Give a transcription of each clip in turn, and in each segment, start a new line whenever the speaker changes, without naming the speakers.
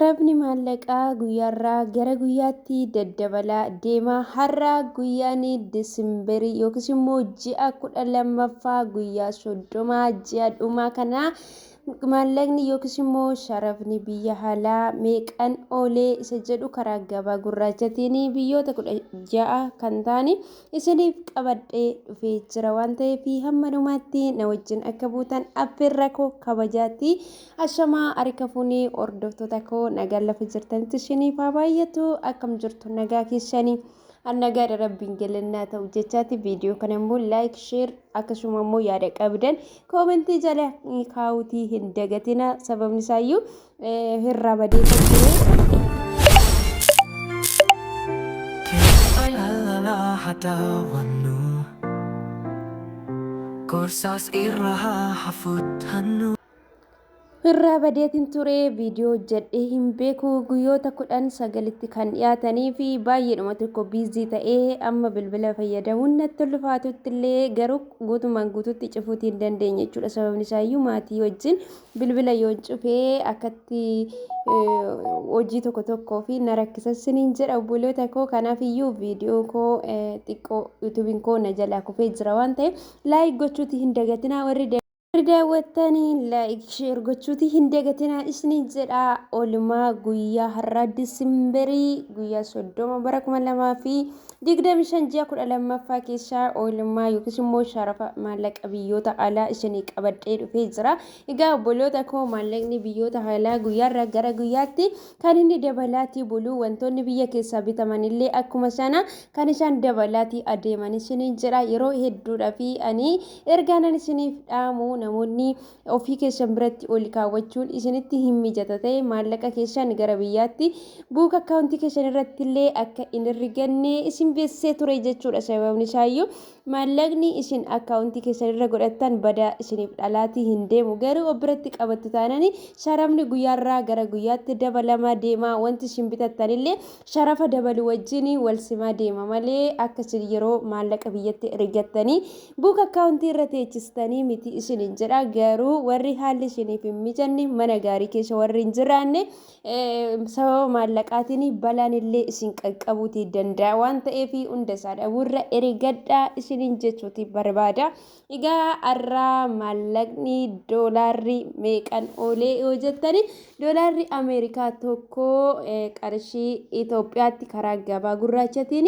Rabni maallaqaa guyyaarraa gara guyyaatti daddabalaa deema. Har'a guyyaan Disembarii yookiis immoo ji'a 12ffaa guyyaa 30 ji'a dhumaa kana maallaqni yookiis immoo sharafni biyya alaa meeqan oolee isa jedhu karaa gabaa gurraachatiin biyyoota 16 kan ta'ani isiniif qabadhee dhufee jira waan ta'eef hamma dhumaatti na wajjin akka buutan affeerra koo kabajaatti ashamaa harka fuunee hordoftoota koo nagaa lafa jirtanitti isiniif haa baay'atu akkam jirtu nagaa keessanii annagaa rabbiin galannaa ta'u jechaati viidiyoo kana immoo laayik sheer akkasuma immoo yaada qabdan koomentii jala kaawutii hin dagatina sababni isaayyuu hirraa badee ture. Korsas irraa hafuutannu irraa badeetiin ture viidiyoo jedhee hin beeku guyyoota 19tti kan dhiyaatanii fi baay'eedhuma tokko biizii ta'ee amma bilbila fayyadamuun natti ulfaatutti illee garuu guutumaan guututti cufuutii hin dandeenye jechuudha. Sababni isaayyuu maatii wajjin bilbila yoo cufee akkatti hojii tokko fi na rakkisasiniin jedha obboloota koo. Kanaaf iyyuu viidiyoo koo xiqqoo yuutuubiin koo na jalaa kufee jira waan ta'eef laayik gochuutii hin dagatinaa warri daawwattanii laayik sheer gochuutii hin dagatinaa isiniin jedha. Oolmaa guyyaa har'a Disembarii guyyaa 30 bara 2025 ji'a 12ffaa keessaa oolmaa yookiis immoo sharafa maallaqa biyyoota alaa isinii qabadhee dhufee jira. Egaa obboloota koo maallaqni biyyoota alaa guyyaarraa gara guyyaatti kan inni dabalaatii bulu wantoonni biyya keessaa bitaman illee akkuma sana kan isaan dabalaatii adeeman isiniin jedha. Yeroo hedduudhaa fi ani ergaanan isiniif dhaamu namoonni ofii keessan biratti ol kaawwachuun isinitti hin mijata ta'e maallaqa keessan gara biyyaatti buuka akkaawuntii keessan irratti illee akka hin riganne isin beeksisee ture jechuudha. Sababni isaayyuu maallaqni isin akkaawuntii keessan irra godhattan badaa isiniif dhalaatii hin deemu garuu obiratti qabattu taanani sharafni guyyaarraa gara guyyaatti dabalamaa deema. Wanti isin bitattan illee sharafa dabalu wajjin wal simaa deema malee akkasii yeroo maallaqa biyyatti rigattanii buuka akkaawuntii irra teechistanii miti isin jedha. Garuu warri haalli isiniif hin mijanne mana gaarii keessa warri hin jiraanne sababa maallaqaatiin balaan illee isin qaqqabuutii danda'a waan ta'eef hunda isaa dhabuurra erigadhaa isiniin jechuuti barbaada. Egaa har'a maallaqni doolaarri meeqan oolee yoo jettani doolaarri Ameerikaa tokko qarshii Itoophiyaatti karaa gabaa gurraachatiin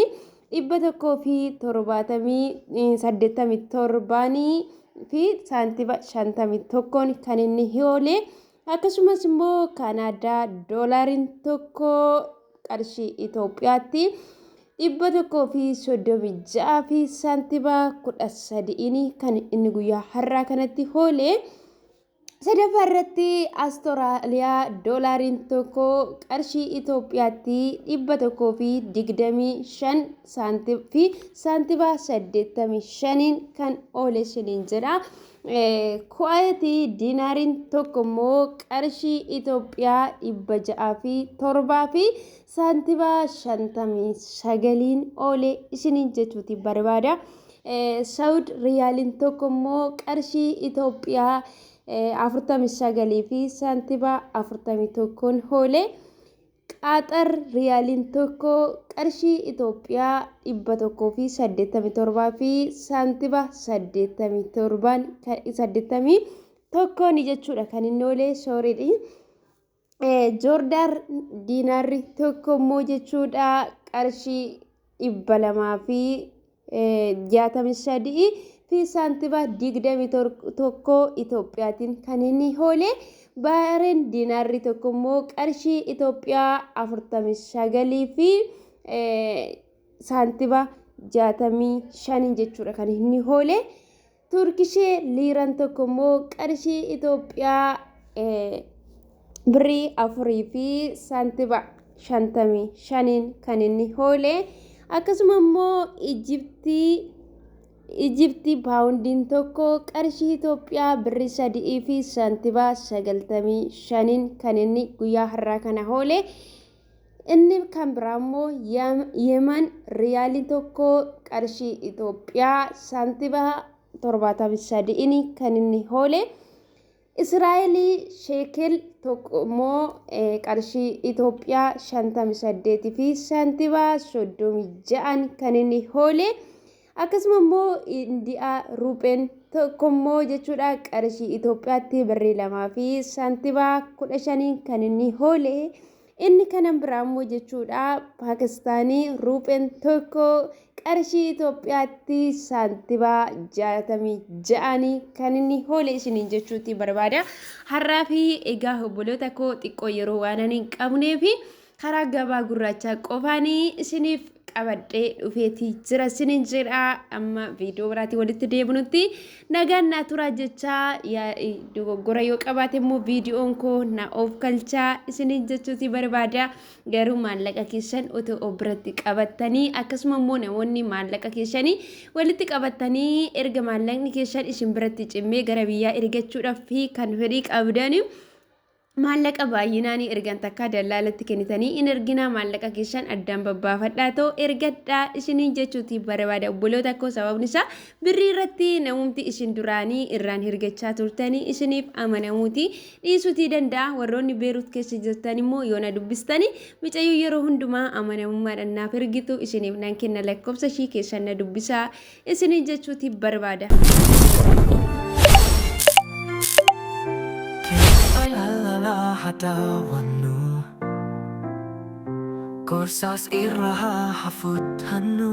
177 fi saantiba 51 kan inni oolee. Akkasumas immoo Kanaadaa doolaariin tokko qarshii Itoophiyaatti 136 fi saantiba 13 kan inni guyyaa har'aa kanatti oolee. Sadaffaa irratti Astiraaliyaa doolaariin tokko qarshii Itoophiyaatti 125 fi saantiba 85 kan oolee isiniin jedha. Kuwaatii diinaariin tokko immoo qarshii Itoophiyaa 607 fi saantiba 59 oolee isiniin jechuuti barbaada. Saawud riyaaliin tokko immoo qarshii Itoophiyaa 49 fi saantiba 41 oolee. Qaxar riyaaliin tokko qarshii Itoophiyaa 187 fi saantiba 81 jechuudha kan inni oolee sooriidhi. Joordaan diinaarri tokko immoo jechuudha qarshii 200 fi 63 fi saantiba 21 Itoophiyaatiin kan inni oolee. Bahareen diinaarri tokko immoo qarshii Itoophiyaa 49 fi saantiba 65 jechuudha kan inni oolee. Turkishee liiraan tokko immoo qarshii Itoophiyaa birrii 4 fi saantiba 55 kan inni oolee. Akkasuma immoo Ijiptii paawundiin tokko qarshii Itoophiyaa birrii 3 fi saantiba 95 kan inni guyyaa har'aa kana oolee. Inni kan biraa immoo Yemen riyaaliin tokko qarshii Itoophiyaa saantiba 73 kan inni oolee. Israa'eel sheekel tokko immoo qarshii Itoophiyaa 58 fi saantimaa 36 kan inni hoole. Akkasuma immoo Indiyaa ruupeen tokko immoo jechuudha qarshii Itoophiyaatti birrii 2 fi saantimaa 15 kan inni hoole. Inni kanan biraa immoo jechuudha Paakistaanii ruupeen tokko qarshii Itoophiyaatti saantimaa 66 kan inni hoole isiniin jechuutti barbaada. Har'aa fi egaa obboloota koo xiqqoo yeroo waan ani hin qabneef karaa gabaa gurraacha qofaanii isiniif qabadhee dhufeetii jira isiniin jedha. Amma viidiyoo biraatii walitti deebinutti nagaan naa turaa jechaa dogoggora yoo qabaate immoo viidiyoon koo na of galchaa isiniin jechuutti barbaada. Garuu maallaqa keessan otoo biratti qabattanii akkasuma immoo namoonni maallaqa keessanii walitti qabattanii erga maallaqni keessan isin biratti cimmee gara biyyaa ergachuudhaaf fi kan fedhii qabdanii maallaqa baay'inaanii ergan takka dallaalatti kennitanii in ergina maallaqa keessan addaan babbaafadhaa ta'u ergadhaa isiniin jechuutti barbaada. Obboloota koo sababni isaa birrii irratti namumti isin duraanii irraan hirgachaa turtanii isiniif amanamuuti dhiisuutii danda'a. Warroonni Beerut keessa jirtan immoo yoo na dubbistanii micayyuu yeroo hundumaa amanamummaadhaan naaf ergitu isiniif nan kenna lakkoofsa ishii keessan na dubbisaa isiniin jechuutti barbaada. Hadawannu Gorsas irra hafutannu